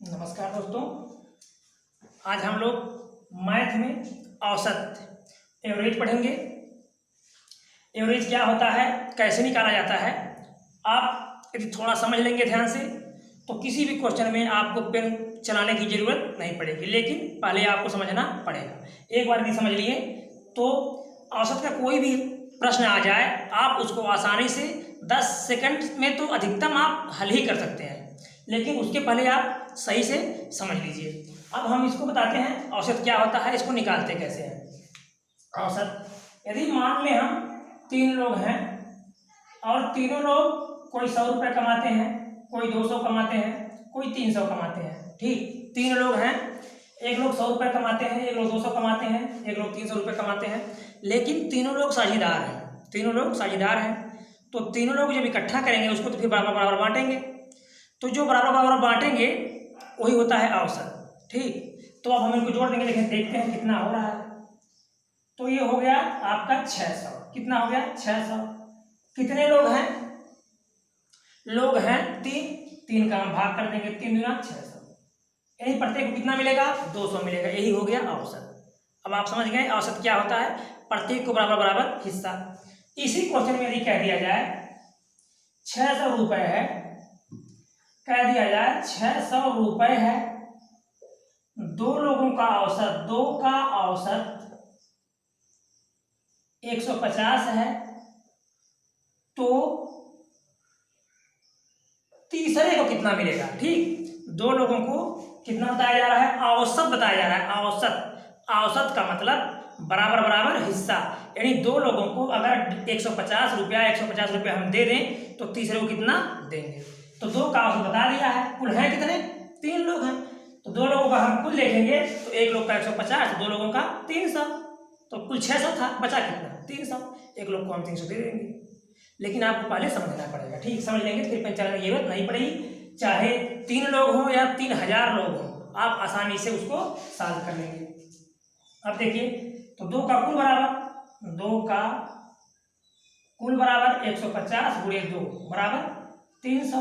नमस्कार दोस्तों, आज हम लोग मैथ में औसत एवरेज पढ़ेंगे। एवरेज क्या होता है, कैसे निकाला जाता है। आप यदि थोड़ा समझ लेंगे ध्यान से तो किसी भी क्वेश्चन में आपको पेन चलाने की जरूरत नहीं पड़ेगी, लेकिन पहले आपको समझना पड़ेगा। एक बार यदि समझ लिए तो औसत का कोई भी प्रश्न आ जाए आप उसको आसानी से 10 सेकंड में तो अधिकतम आप हल ही कर सकते हैं, लेकिन उसके पहले आप सही से समझ लीजिए। अब हम इसको बताते हैं औसत क्या होता है, इसको निकालते कैसे हैं। औसत यदि मान लें हम 3 लोग हैं और तीनों लोग कोई 100 रुपये कमाते हैं, कोई 200 कमाते हैं, कोई 300 कमाते हैं। ठीक, 3 लोग हैं, एक लोग 100 रुपये कमाते हैं, एक लोग 200 कमाते हैं, एक लोग 300 रुपये कमाते हैं, लेकिन तीनों लोग साझेदार हैं। तीनों लोग साझेदार हैं तो तीनों लोग जब इकट्ठा करेंगे उसको तो फिर बराबर बराबर बांटेंगे। तो जो बराबर बराबर बांटेंगे वही होता है औसत। ठीक, तो अब हम इनको जोड़ देंगे, लेकिन देखते हैं कितना हो रहा है। तो ये हो गया आपका 600। कितना हो गया? 600। कितने लोग हैं? लोग हैं 3 का हम भाग कर देंगे, 3 दूना 600। यही प्रत्येक को कितना मिलेगा? 200 मिलेगा। यही हो गया औसत। अब आप समझ गए औसत क्या होता है, प्रत्येक को बराबर बराबर हिस्सा। इसी क्वेश्चन में यदि कह दिया जाए 600 रुपये है, कह दिया जाए 600 रुपये है, 2 लोगों का औसत, 2 का औसत 150 है, तो तीसरे को कितना मिलेगा? ठीक, 2 लोगों को कितना बताया जा रहा है? औसत बताया जा रहा है। औसत, औसत का मतलब बराबर बराबर हिस्सा, यानी 2 लोगों को अगर 150 रुपया हम दे दें तो तीसरे को कितना देंगे। तो 2 का औसत बता दिया है। कुल है कितने? 3 लोग हैं, तो 2 लोगों का हम कुल देखेंगे तो 1 लोग का 150, 2 लोगों का 300, तो कुल 600 था, बचा कितना? 300। 1 लोग को हम 300 दे देंगे, लेकिन आपको पहले समझना पड़ेगा। ठीक, समझ लेंगे तो फिर पेन चलाने की जरूरत नहीं पड़ेगी। चाहे 3 लोग हों या 3000 लोग हों, आप आसानी से उसको सॉल्व कर लेंगे। अब देखिए, तो 2 का कुल बराबर 2 का कुल बराबर 150 गुणे 2 बराबर 300।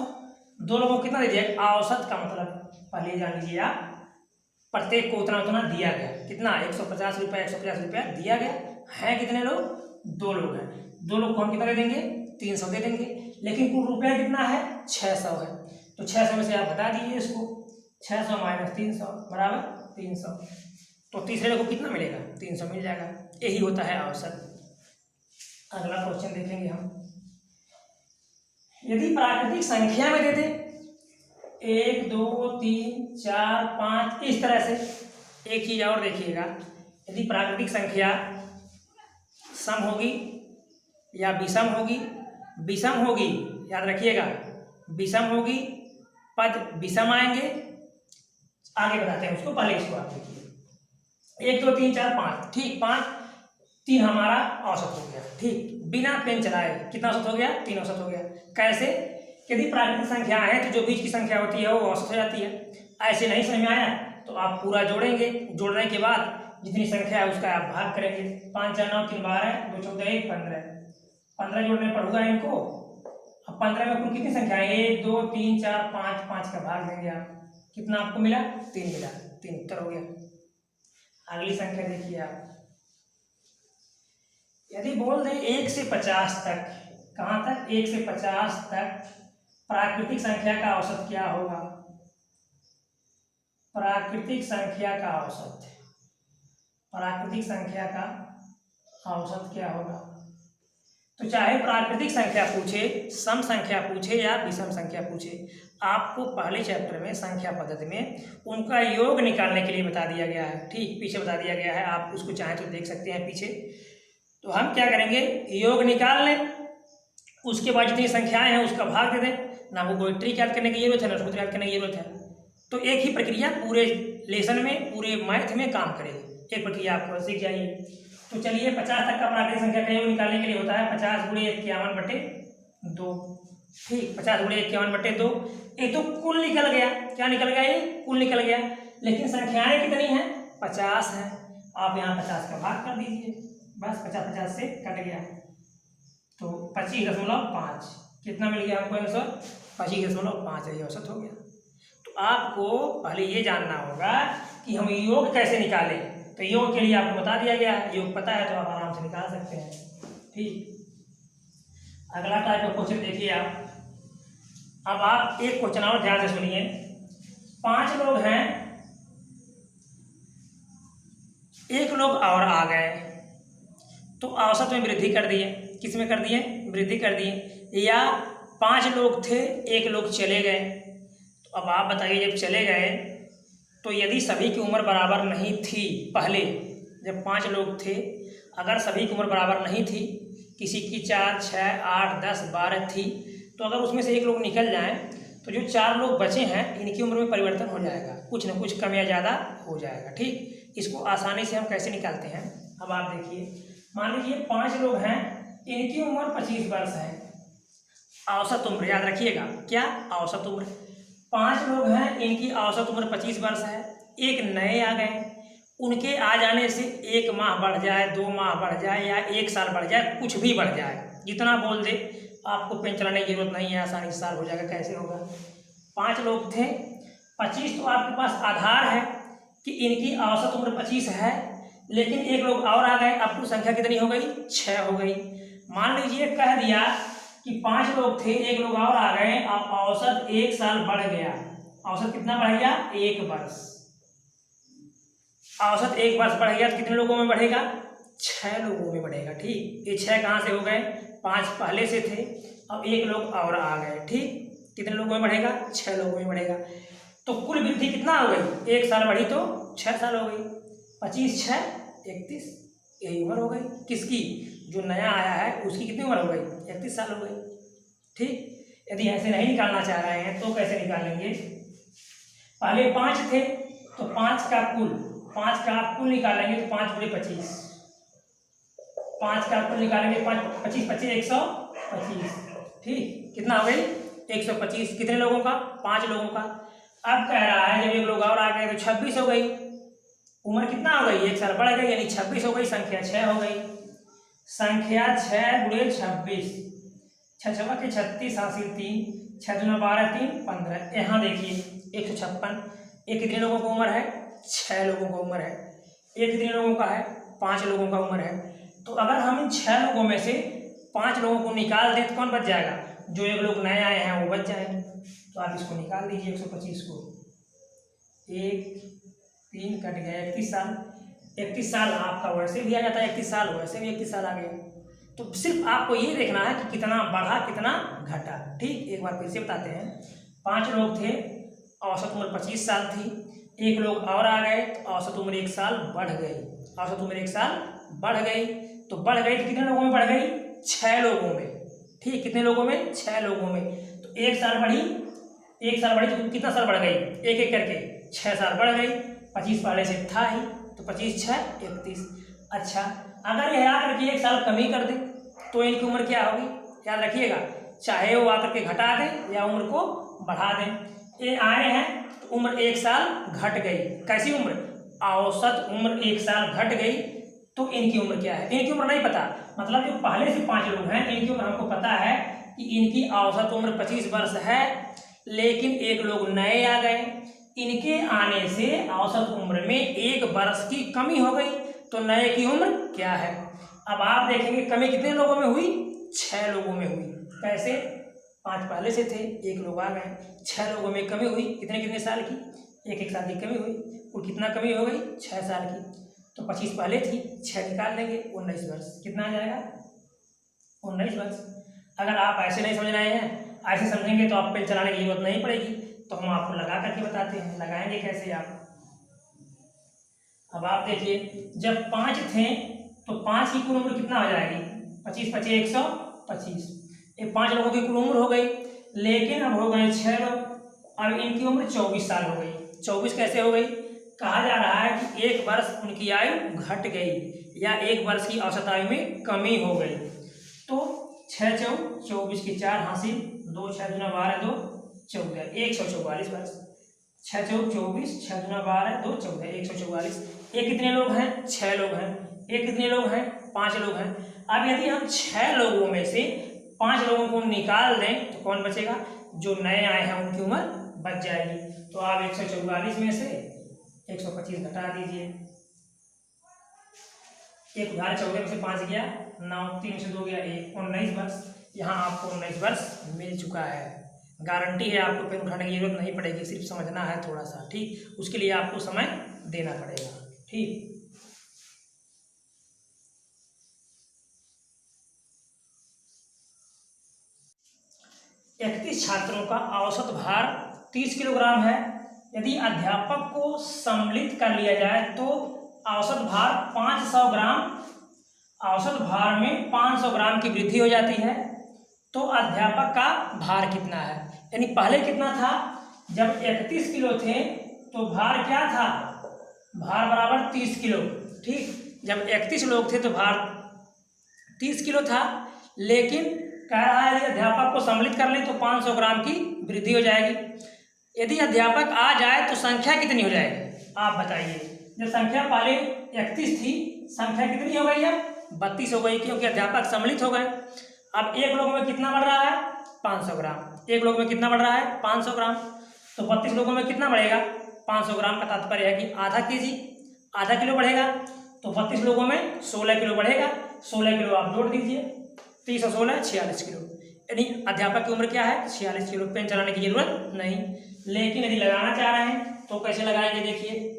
2 लोगों को कितना दे दिया? औसत का मतलब पहले जान लीजिए आप, प्रत्येक को उतना उतना दिया गया। कितना? 150 रुपया दिया गया है। कितने लोग? 2 लोग हैं। 2 लोग को हम कितना दे देंगे? 300 दे देंगे, लेकिन कुल रुपया कितना है? 600 है। तो 600 में से आप बता दीजिए इसको, 600 माइनस 300 बराबर 300। तो तीसरे को कितना मिलेगा? 300 मिल जाएगा। यही होता है औसत। अगला क्वेश्चन देखेंगे हम। यदि प्राकृतिक संख्या में दे दे 1 2 3 4 5 इस तरह से, एक चीज और देखिएगा, यदि प्राकृतिक संख्या सम होगी या विषम होगी, विषम होगी, याद रखिएगा, विषम होगी, पद विषम आएंगे। आगे बताते हैं उसको, पहले इसको आप देखिए। 1 2 3 4 5, ठीक, 5 3 हमारा औसत हो गया। ठीक, बिना पेन चलाए कितना औसत हो गया? 3 औसत हो गया। कैसे? यदि प्राकृतिक संख्या है तो जो बीच की संख्या होती है वो औसत हो जाती है। ऐसे नहीं समझ में आया तो आप पूरा जोड़ेंगे, जोड़ने के बाद जितनी संख्या है उसका आप भाग करेंगे। 5 4 9 3 12 2 14 1 15, 15 जोड़ने पर होगा इनको। अब 15 में कुल कितनी संख्या है? 1 2 3 4 5, 5 का भाग देंगे आप, कितना आपको मिला? 3 मिला। 3 उत्तर हो गया। अगली संख्या देखिए आप, यदि बोल दें 1 से 50 तक, कहाँ तक? 1 से 50 तक प्राकृतिक संख्या का औसत क्या होगा? प्राकृतिक संख्या का औसत, प्राकृतिक संख्या का औसत क्या होगा? तो चाहे प्राकृतिक संख्या पूछे, सम संख्या पूछे या विषम संख्या पूछे, आपको पहले चैप्टर में संख्या पद्धति में उनका योग निकालने के लिए बता दिया गया है। ठीक, पीछे बता दिया गया है, आप उसको चाहें तो देख सकते हैं पीछे। तो हम क्या करेंगे? योग निकाल लें, उसके बाद जितनी संख्याएं हैं उसका भाग दे दें। ना वो कोई ट्रिक याद करने की जरूरत है, ना सूत्र याद करने की जरूरत है। तो एक ही प्रक्रिया पूरे लेसन में, पूरे मैथ में काम करेगी। एक प्रक्रिया आपको सीख जाइए। तो चलिए, 50 तक का प्राकृतिक संख्या का योग निकालने के लिए होता है 50 गुणे 51/2। ठीक, 50 गुणे 51/2। ये तो कुल निकल गया। क्या निकल गया? ये कुल निकल गया, लेकिन संख्याएं कितनी हैं? 50 हैं। आप यहाँ 50 का भाग कर दीजिए, बस 50 50 से कट गया, तो 25.5 कितना मिल गया हमको आंसर? 25.5 यही औसत हो गया। तो आपको पहले ये जानना होगा कि हम योग कैसे निकालें। तो योग के लिए आपको बता दिया गया है, योग पता है तो आप आराम से निकाल सकते हैं। ठीक, अगला टाइप का क्वेश्चन देखिए आप। अब आप एक क्वेश्चन और ध्यान से सुनिए। 5 लोग हैं, एक लोग और आ गए तो औसत में वृद्धि कर दिए। किस में कर दिए? वृद्धि कर दिए। या 5 लोग थे, एक लोग चले गए। तो अब आप बताइए, जब चले गए तो यदि सभी की उम्र बराबर नहीं थी, पहले जब 5 लोग थे अगर सभी की उम्र बराबर नहीं थी, किसी की 4, 6, 8, 10, 12 थी, तो अगर उसमें से एक लोग निकल जाएं तो जो 4 लोग बचे हैं इनकी उम्र में परिवर्तन हो जाएगा, कुछ न कुछ कम या ज़्यादा हो जाएगा। ठीक, इसको आसानी से हम कैसे निकालते हैं, अब आप देखिए। मान लीजिए 5 लोग हैं, इनकी उम्र 25 वर्ष है। औसत उम्र याद रखिएगा, क्या? औसत उम्र। 5 लोग हैं, इनकी औसत उम्र 25 वर्ष है। एक नए आ गए, उनके आ जाने से 1 माह बढ़ जाए, 2 माह बढ़ जाए या 1 साल बढ़ जाए, कुछ भी बढ़ जाए, जितना बोल दे, आपको पेन चलाने की जरूरत नहीं है, आसानी से साल हो जाएगा। कैसे होगा? 5 लोग थे, 25 तो आपके पास आधार है कि इनकी औसत उम्र 25 है, लेकिन एक लोग और आ गए, अब कुल संख्या कितनी हो गई? 6 हो गई। मान लीजिए कह दिया कि 5 लोग थे, एक लोग और आ गए, अब औसत 1 साल बढ़ गया। औसत कितना बढ़ गया? 1 वर्ष। औसत 1 वर्ष बढ़ गया तो कितने लोगों में बढ़ेगा? 6 लोगों में बढ़ेगा। ठीक, ये 6 कहाँ से हो गए? 5 पहले से थे, अब एक लोग और आ गए। ठीक, कितने लोगों में बढ़ेगा? 6 लोगों में बढ़ेगा। तो कुल वृद्धि कितना हो गई? 1 साल बढ़ी तो 6 साल हो गई। 25, 6, 31, यही उम्र हो गई। किसकी? जो नया आया है उसकी कितनी उम्र हो गई? 31 साल हो गई। ठीक, यदि ऐसे नहीं निकालना चाह रहे हैं तो कैसे निकालेंगे? पहले 5 थे तो 5 का कुल निकालेंगे तो 5 × 25, 5 का कुल निकालेंगे, 5 25 25 125। ठीक, कितना हो गई? 125। कितने लोगों का? 5 लोगों का। अब कह रहा है जब एक लोग और आ गए तो 26 हो गई। उम्र कितना हो गई? 1 साल बढ़ गई, यानी 26 हो गई, संख्या 6 हो गई। संख्या 6 × 26, 6 × 6 = 36, हासिल 3, 6 × 12 3 15। यहाँ देखिए 156। ये कितने लोगों की उम्र है? 6 लोगों की उम्र है। ये कितने लोगों का है? 5 लोगों का उम्र है। तो अगर हम इन 6 लोगों में से 5 लोगों को निकाल दें तो कौन बच जाएगा? जो एक लोग नए आए हैं वो बच जाएंगे। तो आप इसको निकाल दीजिए, 125 को। 1 3 कट गया, 31 साल। 31 साल आपका वैसे भी आ जाता है, 31 साल वैसे भी 31 साल आ गया। तो सिर्फ आपको ये देखना है कि कितना बढ़ा कितना घटा। ठीक, एक बार फिर से बताते हैं। 5 लोग थे, औसत उम्र 25 साल थी, एक लोग और आ गए तो औसत उम्र 1 साल बढ़ गई। औसत उम्र 1 साल बढ़ गई, तो बढ़ गई तो कितने लोगों में बढ़ गई? 6 लोगों में। ठीक, कितने लोगों में? 6 लोगों में। तो 1 साल बढ़ी, 1 साल बढ़ी तो कितना साल बढ़ गई? एक एक करके 6 साल बढ़ गई। 25 पहले से था ही, तो 25 6 31। अच्छा, अगर ये आकर के 1 साल कम ही कर दे तो इनकी उम्र क्या होगी? याद रखिएगा, चाहे वो आकर के घटा दें या उम्र को बढ़ा दें। ये आए हैं तो उम्र 1 साल घट गई। कैसी उम्र? औसत उम्र 1 साल घट गई। तो इनकी उम्र क्या है? इनकी उम्र नहीं पता, मतलब जो पहले से 5 लोग हैं इनकी उम्र हमको पता है कि इनकी औसत उम्र 25 वर्ष है, लेकिन एक लोग नए आ गए, इनके आने से औसत उम्र में 1 वर्ष की कमी हो गई। तो नए की उम्र क्या है? अब आप देखेंगे कमी कितने लोगों में हुई? 6 लोगों में हुई। कैसे? 5 पहले से थे, एक लोग आ गए, 6 लोगों में कमी हुई। कितने कितने साल की? 1 साल की कमी हुई। और कितना कमी हो गई? 6 साल की। तो 25 पहले थी, 6 निकाल लेंगे, 19 वर्ष। कितना आ जाएगा? 19 वर्ष। अगर आप ऐसे नहीं समझ रहे हैं, ऐसे समझेंगे तो आप पेन चलाने की जरूरत नहीं पड़ेगी, तो हम आपको लगा करके बताते हैं। लगाएंगे कैसे आप? अब आप देखिए, जब 5 थे तो 5 की कुल उम्र कितना हो जाएगी? 25 25 125। ये 5 लोगों की कुल उम्र हो गई, लेकिन अब हो गए 6 लोग। अब इनकी उम्र 24 साल हो गई। 24 कैसे हो गई? कहा जा रहा है कि 1 वर्ष उनकी आयु घट गई या 1 वर्ष की औसत आयु में कमी हो गई। तो 6 × 24 की 4 हासिल 2, 6 × 12 2 14, 144 वर्ष। 6 × 24, 6 × 12 2 14, 144। ये कितने लोग हैं? 6 लोग हैं। ये कितने लोग हैं? 5 लोग हैं। अब यदि हम 6 लोगों में से 5 लोगों को निकाल दें तो कौन बचेगा? जो नए आए हैं उनकी उम्र बच जाएगी। तो आप 144 में से 125 घटा दीजिए। एक उधार 14 में से 5 गया 9, 3 से 2 गया 1, 19 वर्ष। यहाँ आपको 19 वर्ष मिल चुका है। गारंटी है, आपको पेन उठाने की जरूरत नहीं पड़ेगी, सिर्फ समझना है थोड़ा सा, ठीक। उसके लिए आपको समय देना पड़ेगा, ठीक। इकतीस छात्रों का औसत भार 30 किलोग्राम है। यदि अध्यापक को सम्मिलित कर लिया जाए तो औसत भार 500 ग्राम, औसत भार में 500 ग्राम की वृद्धि हो जाती है। तो अध्यापक का भार कितना है, यानी पहले कितना था, जब 31 किलो थे तो भार क्या था, भार बराबर 30 किलो, ठीक। जब 31 लोग थे तो भार 30 किलो था, लेकिन कह रहा है यदि अध्यापक को सम्मिलित कर ले तो 500 ग्राम की वृद्धि हो जाएगी। यदि अध्यापक आ जाए तो संख्या कितनी हो जाएगी, आप बताइए। जब संख्या पहले 31 थी, संख्या कितनी हो गई, अब 32 हो गई, क्योंकि अध्यापक सम्मिलित हो गए। अब एक लोगों में कितना बढ़ रहा है, 500 ग्राम। एक लोग में कितना बढ़ रहा है, 500 ग्राम। तो 32 लोगों में कितना बढ़ेगा, 500 ग्राम का तात्पर्य है कि आधा केजी, आधा किलो बढ़ेगा। तो 32 लोगों में 16 किलो बढ़ेगा। 16 किलो आप जोड़ दीजिए, 30 और 16 46 किलो। यानी अध्यापक की उम्र क्या है, 46 किलो। पेन चलाने की जरूरत नहीं। लेकिन यदि लगाना चाह रहे हैं तो कैसे लगाएंगे, देखिए।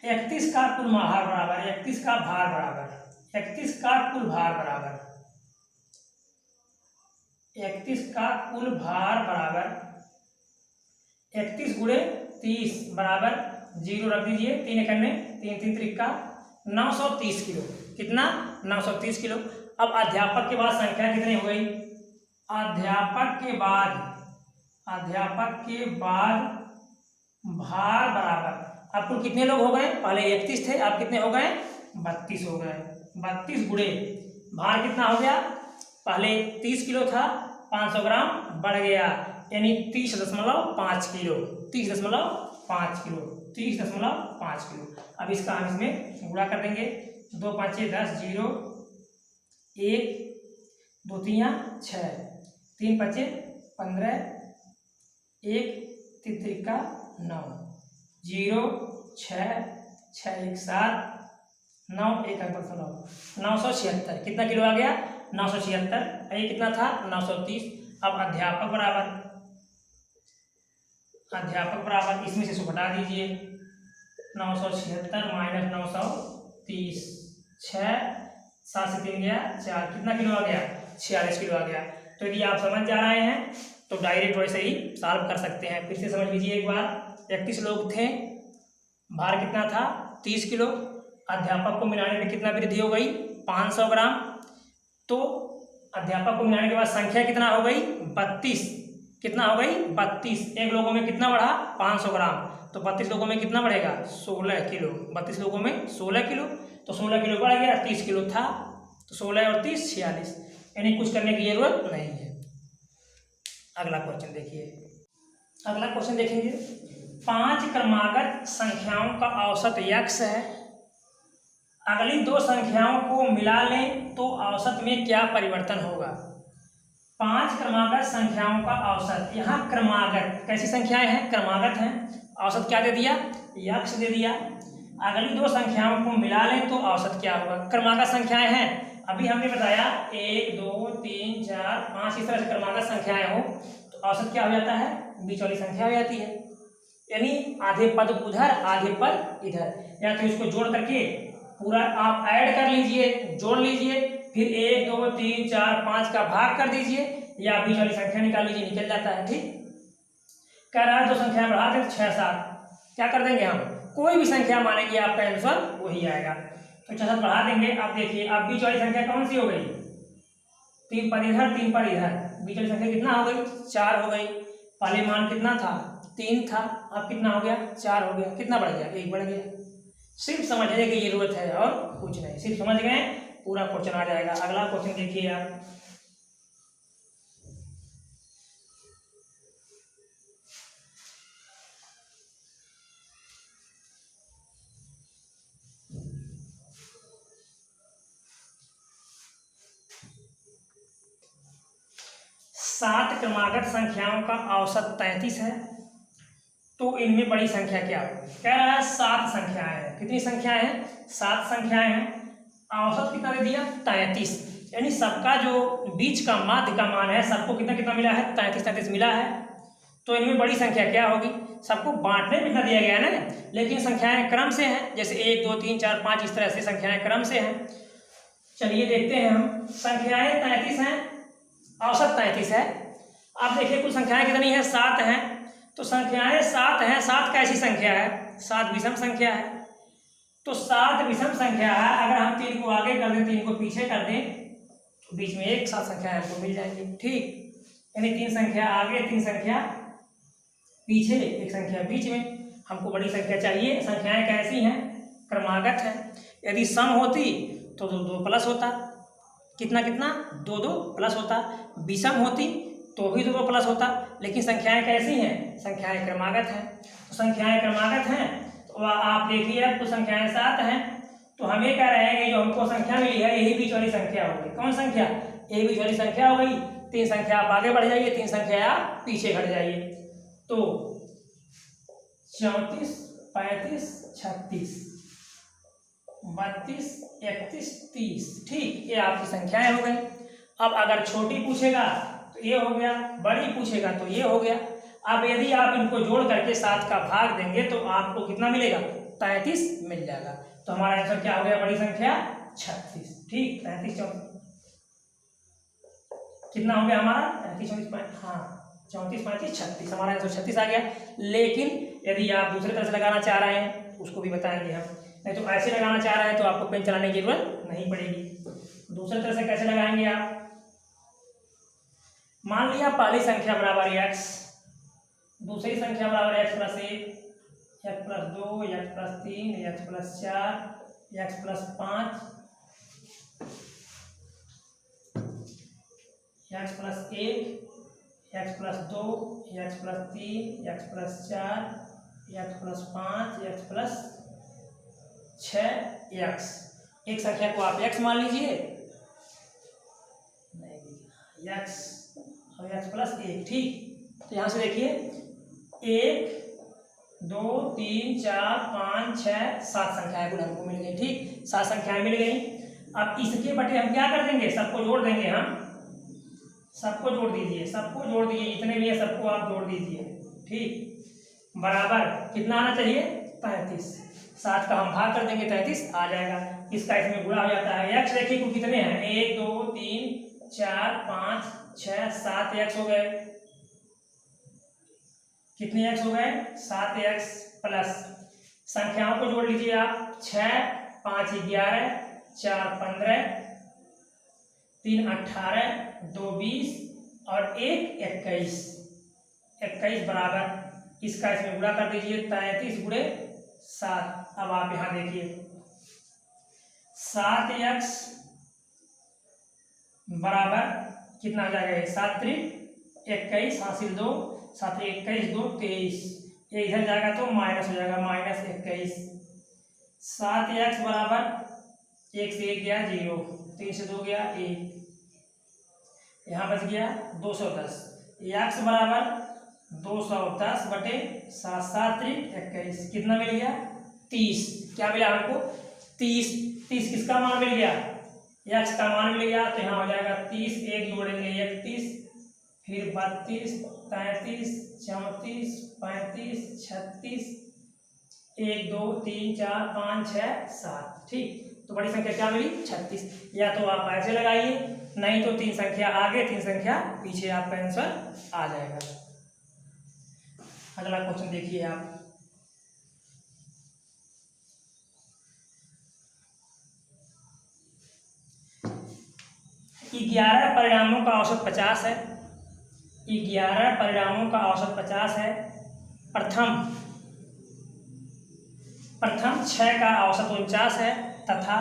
31 का कुल भार बराबर 31 का भार बराबर 31 का कुल भार बराबर 31 का कुल भार बराबर 31 गुणे 30 बराबर 0 रख दीजिए। 3 एकड़ 3 3 त्रिका 930 किलो। कितना, 930 किलो। अब अध्यापक के बाद संख्या कितनी हो गई, अध्यापक के बाद भार बराबर, अब कुल कितने लोग हो गए, पहले 31 थे, अब कितने हो गए, 32 हो गए। 32 गुणे भार कितना हो गया, पहले 30 किलो था, 500 ग्राम बढ़ गया, यानी 30.5 किलो। 30.5 kilo 30.5 kilo. अब इसका हम इसमें गुणा कर देंगे। 2 5 10, 0 1 2 3 6, 3 5 15, 1 3 त्रिका 9, 0 6 6 1 7 9 1 9 976। कितना किलो आ गया, 976। ये कितना था, 930। अब अध्यापक बराबर इसमें से घटा दीजिए। 976 माइनस 930, 6 7 से 3 गया 4, कितना किलो आ गया, 46 किलो आ गया। तो यदि आप समझ जा रहे हैं तो डायरेक्ट वैसे ही सॉल्व कर सकते हैं। फिर से समझ लीजिए एक बार। 31 लोग थे, भार कितना था, 30 किलो। अध्यापक को मिलाने में कितना वृद्धि हो गई, 500 ग्राम। तो अध्यापक को मिलाने के बाद संख्या कितना हो गई, 32। कितना हो गई, 32। एक लोगों में कितना बढ़ा, 500 ग्राम। तो 32 लोगों में कितना बढ़ेगा, 16 किलो। 32 लोगों में 16 किलो, तो 16 किलो बढ़ गया, 30 किलो था, तो 16 और 30 46, यानी कुछ करने की जरूरत नहीं है। अगला क्वेश्चन देखिए। अगला क्वेश्चन देखेंगे। 5 क्रमागत संख्याओं का औसत x है। अगली दो संख्याओं को मिला लें तो औसत में क्या परिवर्तन होगा। 5 क्रमागत संख्याओं का औसत, यहाँ क्रमागत कैसी संख्याएं हैं, क्रमागत हैं। औसत क्या दे दिया, x दे दिया। अगली दो संख्याओं को मिला लें तो औसत क्या होगा। क्रमागत संख्याएं हैं, अभी हमने बताया 1 2 3 4 5, इस तरह से क्रमागत संख्याएं हो तो औसत क्या हो जाता है, बीच वाली संख्या हो जाती है। यानी आधे पद उधर आधे पद इधर, या तो इसको जोड़ करके पूरा आप ऐड कर लीजिए, जोड़ लीजिए, फिर 1 2 3 4 5 का भाग कर दीजिए, या बीच वाली संख्या निकाल लीजिए, निकल जाता है। ठीक, कह रहा है दो संख्या बढ़ा दें 6 7, क्या कर देंगे हम, कोई भी संख्या मानेंगे आपका आंसर वही आएगा। तो 6 7 बढ़ा देंगे। अब देखिए, अब बीच वाली संख्या कौन सी हो गई, 3 पर इधर 3 पर इधर, बीच वाली संख्या कितना हो गई, 4 हो गई। पहले मान कितना था, 3 था, अब कितना हो गया, 4 हो गया। कितना बढ़ गया, 1 बढ़ गया। सिर्फ समझने की जरूरत है और कुछ नहीं, सिर्फ समझ गए पूरा क्वेश्चन आ जाएगा। अगला क्वेश्चन देखिए आप। 7 क्रमागत संख्याओं का औसत 33 है, तो इनमें बड़ी संख्या क्या होगी? कह रहा है 7 संख्याएं हैं। कितनी संख्याएं हैं? 7 संख्याएं हैं। औसत कितना दे दिया? 33, यानी सबका जो बीच का माध्य का मान है, सबको कितना कितना मिला है? 33 मिला है। तो इनमें बड़ी संख्या क्या होगी? सबको बांटने में कितना दिया गया है ना, लेकिन संख्याएं क्रम से हैं, जैसे 1 2 3 4 5, इस तरह से संख्याएं क्रम से हैं। चलिए देखते हैं हम। संख्याएं 33 हैं, औसत 33 है। आप देखिए कुल संख्याएं कितनी है? 7 हैं। तो संख्याएं 7 हैं। 7 कैसी संख्या है? 7 विषम संख्या है। तो 7 विषम संख्या है। अगर हम 3 को आगे कर दें, 3 को पीछे कर दें, तो बीच में एक 7 संख्या हमको मिल जाएंगी। ठीक, यानी 3 संख्या आगे, 3 संख्या पीछे, एक संख्या बीच में। हमको बड़ी संख्या चाहिए। संख्याएं कैसी हैं? क्रमागत है। यदि सम होती तो 2 2 प्लस होता। कितना कितना? 2 2 प्लस होता। विषम होती तो भी 2 2 प्लस होता। लेकिन संख्याएं कैसी हैं? संख्याएं क्रमागत हैं। तो संख्याएं क्रमागत हैं, तो आप देखिए अब कुछ संख्याएं 7 हैं, तो हम ये कह रहे हैं कि जो हमको संख्या मिली है यही बीच वाली संख्या हो गई। कौन संख्या? यही बीच वाली संख्या हो गई। 3 संख्या आप आगे बढ़ जाइए, 3 संख्या आप पीछे हट जाइए। तो 34 35 36 32 31 30। ठीक, ये आपकी संख्याएं हो गई। अब अगर छोटी पूछेगा तो ये हो गया, बड़ी पूछेगा तो ये हो गया। अब यदि आप इनको जोड़ करके 7 का भाग देंगे तो आपको कितना मिलेगा? 33 मिल जाएगा। तो हमारा आंसर क्या हो गया? बड़ी संख्या 36। ठीक, 33 34 कितना हो गया हमारा? 33 34 हाँ 34 35 36, हमारा आंसर 36 आ गया। लेकिन यदि आप दूसरे तरह से लगाना चाह रहे हैं उसको भी बताएंगे हम, नहीं तो ऐसे लगाना चाह रहे हैं तो आपको पेन चलाने की जरूरत नहीं पड़ेगी। दूसरे तरह से कैसे लगाएंगे आप? मान लिया पहली संख्या बराबर x, दूसरी संख्या बराबर x plus 1, x plus 2, x plus 3, x plus 4, x plus 5, x plus 1, x plus 2, x plus 3, x plus 4, x plus 5, x plus 6x। एक संख्या को आप x मान लीजिए, x और x प्लस 1। ठीक, तो यहाँ से देखिए 1 2 3 4 5 6 7 संख्याएं कुल हमको मिल गई। ठीक, 7 संख्याएं मिल गई। अब इसके बटे हम क्या कर देंगे? सबको जोड़ देंगे। हम सबको जोड़ दीजिए, सबको जोड़ दीजिए, जितने भी है सबको आप जोड़ दीजिए। ठीक, बराबर कितना आना चाहिए? 35। 7 का हम भाग कर देंगे, 33 आ जाएगा। इसका इसमें गुणा हो जाता है। x देखिए कुल कितने हैं? 1 2 3 4 5 6 7 x हो गए। कितने x हो गए? 7x प्लस संख्याओं को जोड़ लीजिए आप। 6 5 11 4 15 3 18 2 20 और 1 21। 21 बराबर इसका इसमें गुणा कर दीजिए, 33 गुणे 7। अब आप यहाँ देखिए 7x बराबर कितना आ जाएगा? 7 3 21 हासिल 2, 7 21 2 23। ये इधर जाएगा तो माइनस हो जाएगा, माइनस 21। 7x बराबर 1 से 1 गया 0, 3 से 2 गया 1, यहाँ बच गया 210। x बराबर 210 बटे 7 7 3 21 कितना मिल गया? 30। क्या मिला हमको? 30। 30 किसका मान मिल गया? x का मान मिल गया। तो यहाँ हो जाएगा 30, 1 जोड़ेंगे 31, फिर 32 33 34 35 36 1 2 3 4 5 6 7। ठीक, तो बड़ी संख्या क्या मिली? 36। या तो आप ऐसे लगाइए, नहीं तो 3 संख्या आगे 3 संख्या पीछे, आपका आंसर आ जाएगा। अगला क्वेश्चन देखिए आप। कि 11 परिणामों का औसत 50 है। 11 परिणामों का औसत 50 है। प्रथम 6 का औसत 49 है तथा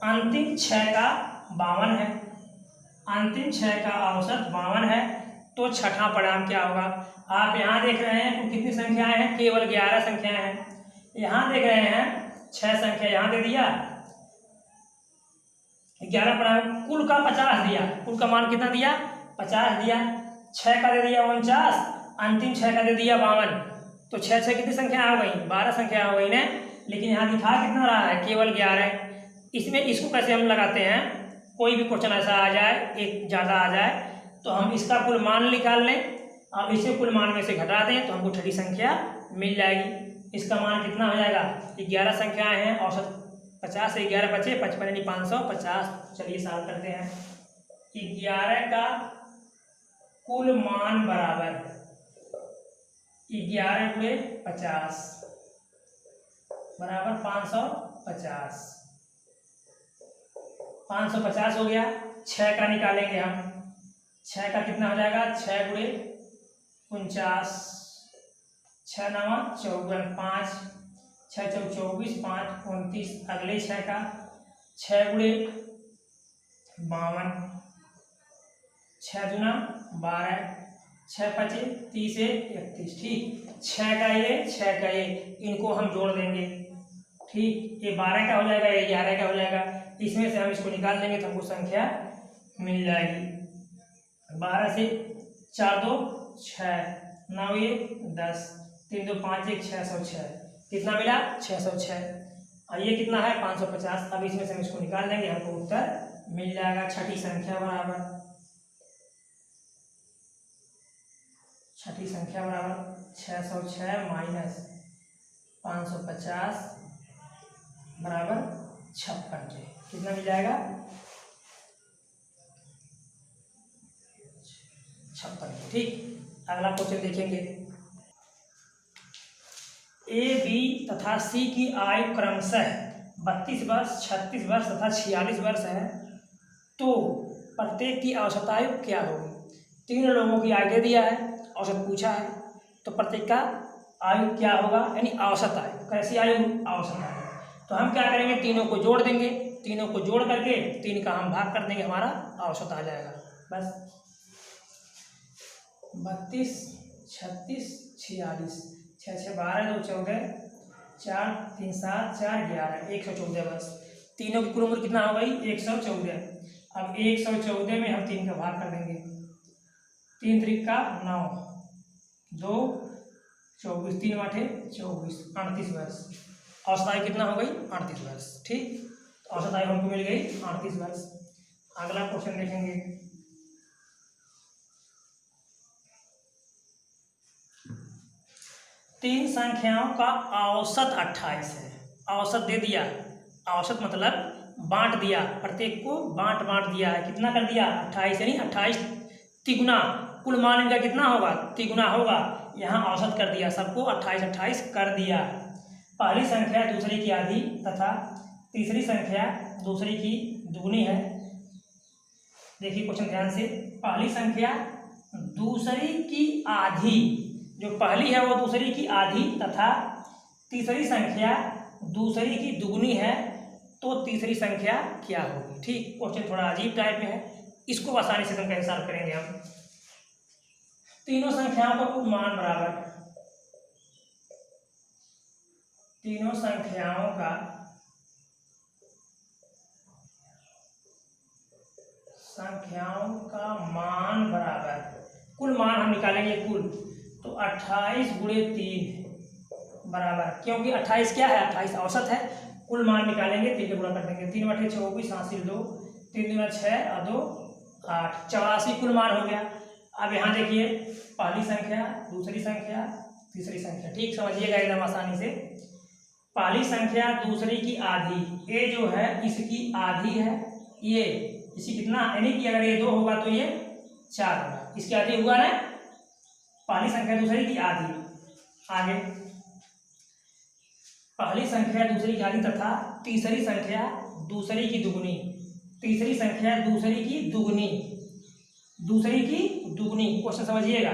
अंतिम 6 का 52 है। अंतिम 6 का औसत 52 है, तो छठा परिणाम क्या होगा? आप यहाँ देख रहे हैं तो कितनी संख्याएं हैं? केवल 11 संख्याएं हैं। यहाँ देख रहे हैं 6 संख्या यहाँ दे दिया, 11 परिणाम, कुल का 50 दिया। कुल का मान कितना दिया? 50 दिया। 6 का दे दिया 49, अंतिम 6 का दे दिया 52, तो 6 6 कितनी संख्या आ गई, 12 संख्या आ गई ना। लेकिन यहाँ दिखा कितना रहा है, केवल 11। इसमें इसको कैसे हम लगाते हैं, कोई भी क्वेश्चन ऐसा आ जाए, एक ज़्यादा आ जाए, तो हम इसका कुल मान निकाल लें और इसे कुल मान में से घटा दें तो हमको छठी संख्या मिल जाएगी। इसका मान कितना हो जाएगा, 11 संख्याएं हैं, औसत 50 से 11 बचे 55 यानी 550। चलिए सॉल्व करते हैं। 11 का कुल मान बराबर 11 गुणे 50 बराबर 550। 550 हो गया। 6 का निकालेंगे हम, 6 का कितना हो जाएगा, 6 गुणे 49, 6 9 54, 5 6 4 24, 5 29, अगले 6 का 6 गुणे 52, 6 दूना 12, 6 पचे 30 31। ठीक, 6 का ये 6 का ये, इनको हम जोड़ देंगे। ठीक, ये 12 का हो जाएगा, ये 11 का हो जाएगा, इसमें से हम इसको निकाल देंगे तो हमको संख्या मिल जाएगी। 12 से 4 2 6, 9 1 10, 3 2 5 1 606। कितना मिला, 606। और ये कितना है, 550। अब इसमें से हम इसको निकाल देंगे, हमको उत्तर मिल जाएगा। छठी संख्या बराबर 606 माइनस 550 बराबर 56। कितना मिल जाएगा, 56। ठीक, अगला क्वेश्चन देखेंगे। ए बी तथा सी की आयु क्रमशः 32 वर्ष 36 वर्ष तथा 46 वर्ष है, तो प्रत्येक की औसत आयु क्या होगी। 3 लोगों की आयु दे दिया है, औसत पूछा है, तो प्रत्येक का आयु क्या होगा, यानी औसत आयु। कैसी आयु, औसत आयु। तो हम क्या करेंगे, तीनों को जोड़ देंगे, तीनों को जोड़ करके 3 का हम भाग कर देंगे, हमारा औसत आ जाएगा। बस 32 36 46, 6 6 12 2 14, 4 3 7 4 11, 114 वर्ष। तीनों की कुल उम्र कितना हो गई, 114। अब 114 में हम 3 का भाग कर देंगे, 3 3 का 9, 2 24, 3 8 24, 38 वर्ष। औसत आयु कितना हो गई, 38 वर्ष। ठीक, औसत आयु हमको मिल गई 38 वर्ष। अगला क्वेश्चन देखेंगे। तीन संख्याओं का औसत 28 है। औसत दे दिया, औसत मतलब बांट दिया, प्रत्येक को बांट दिया है। कितना कर दिया, 28, यानी 28 तिगुना, कुल मान इनका कितना होगा, तिगुना होगा। यहाँ औसत कर दिया, सबको 28 28 कर दिया। पहली संख्या दूसरी की आधी तथा तीसरी संख्या दूसरी की दुगनी है। देखिए क्वेश्चन ध्यान से, पहली संख्या दूसरी की आधी, जो पहली है वो दूसरी की आधी तथा तीसरी संख्या दूसरी की दुगनी है, तो तीसरी संख्या क्या होगी। ठीक, क्वेश्चन थोड़ा अजीब टाइप में है, इसको आसानी से कैसे सॉल्व करेंगे हम। तीनों संख्याओं का कुल मान बराबर, तीनों संख्याओं का मान बराबर, कुल मान हम निकालेंगे कुल, तो 28 गुणे 3 बराबर, क्योंकि 28 क्या है, 28 औसत है। कुल मान निकालेंगे, 3 के गुणा कर देंगे, 3 बटे 24 हासिल 2, 3 दूना 6 और 2 8, 84 कुल मान हो गया। अब यहाँ देखिए, पहली संख्या दूसरी संख्या तीसरी संख्या, ठीक समझिएगा एकदम आसानी से। पहली संख्या दूसरी की आधी, ये जो है इसकी आधी है, ये इसी कितना, यानी कि अगर ये 2 होगा तो ये 4 होगा, इसकी आधी हुआ ना। पहली संख्या दूसरी की आधी, आगे पहली संख्या दूसरी की आधी तथा तीसरी संख्या दूसरी की दुगनी, तीसरी संख्या दूसरी की दुगनी, दूसरी की दुगनी, क्वेश्चन समझिएगा।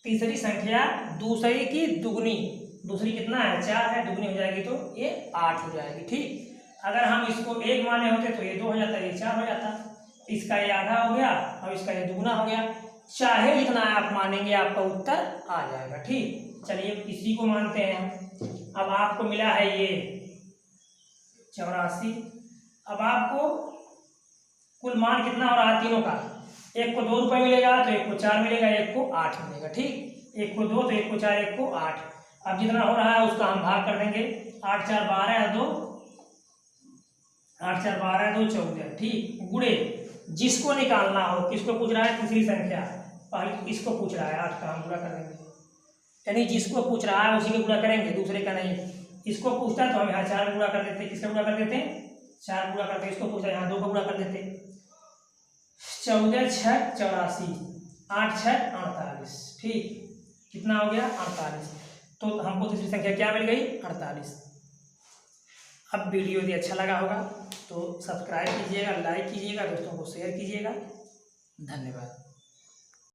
तीसरी संख्या दूसरी की दुगनी, दूसरी कितना है, 4 है, दुगनी हो जाएगी तो ये 8 हो जाएगी। ठीक, अगर हम इसको 1 माने होते तो ये 2 हो जाता, ये 4 हो जाता, इसका ये आधा हो गया और इसका ये दुगना हो गया। चाहे जितना आप मानेंगे आपका उत्तर आ जाएगा। ठीक, चलिए इसी को मानते हैं। अब आपको मिला है ये 84। अब आपको कुल मान कितना हो रहा है तीनों का, एक को 2 रुपये मिलेगा तो एक को 4 मिलेगा, एक को 8 मिलेगा। ठीक, एक को 2 तो एक को 4, एक को 8। अब जितना हो रहा है उसका हम भाग कर देंगे। 8 4 12 2, 8 4 12 2 14। ठीक, गुणे जिसको निकालना हो, किसको पूछ रहा है, तीसरी संख्या, पहले इसको पूछ रहा है, 8 का हम गुणा कर देंगे, यानी जिसको पूछ रहा है उसी को गुणा करेंगे, दूसरे का नहीं। इसको पूछता है तो हम यहाँ 4 गुणा कर देते, किसका गुणा कर देते, 4 गुणा करते। इसको पूछता है यहाँ 2 का गुणा कर देते। 14 6 84, 8 6 48। ठीक, कितना हो गया, 48। तो हमको तीसरी संख्या क्या मिल गई, 48। अब वीडियो यदि अच्छा लगा होगा तो सब्सक्राइब कीजिएगा, लाइक कीजिएगा, दोस्तों को शेयर कीजिएगा। धन्यवाद।